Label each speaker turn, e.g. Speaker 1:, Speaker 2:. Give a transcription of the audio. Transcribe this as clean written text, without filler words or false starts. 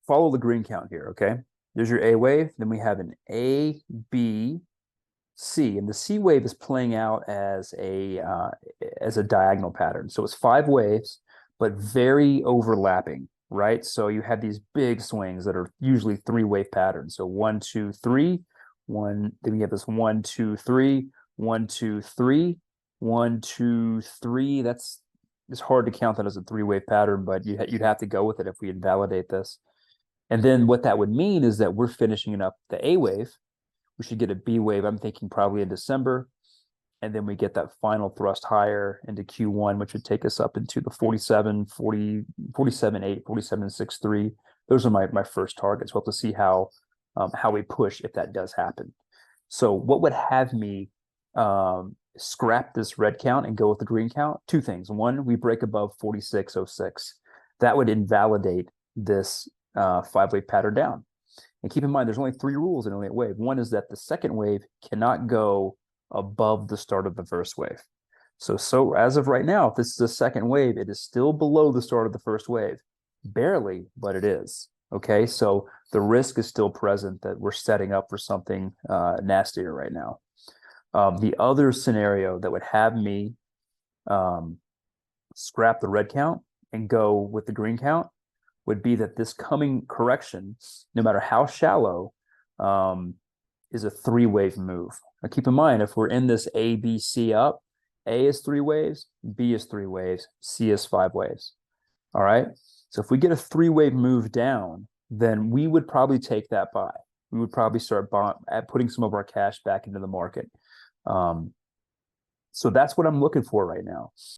Speaker 1: follow the green count here, okay? There's your A wave. Then we have an A, B, C, and the C wave is playing out as a diagonal pattern. So it's 5 waves, but very overlapping, right? So you have these big swings that are usually 3 wave patterns. So 1, 2, 3, one. Then we have this 1, 2, 3, 1, 2, 3, 1, 2, 3. It's hard to count that as a 3 wave pattern, but you'd have to go with it if we invalidate this. And then what that would mean is that we're finishing up the A wave. We should get a B wave, I'm thinking probably in December. And then we get that final thrust higher into Q1, which would take us up into the 47, 40, 47.8, 47.63. Those are my first targets. We'll have to see how we push if that does happen. So what would have me scrap this red count and go with the green count? Two things. One, we break above 46.06. That would invalidate this 5-wave pattern down. And keep in mind, there's only 3 rules in Elliott wave. One is that the second wave cannot go above the start of the first wave. So as of right now, if this is a second wave, it is still below the start of the first wave. Barely, but it is. Okay, so the risk is still present that we're setting up for something nastier right now. The other scenario that would have me scrap the red count and go with the green count would be that this coming correction, no matter how shallow, is a 3-wave move. Now keep in mind, if we're in this A, B, C up, A is 3 waves, B is 3 waves, C is 5 waves. All right. So if we get a 3-wave move down, then we would probably take that buy. We would probably start putting some of our cash back into the market. So that's what I'm looking for right now.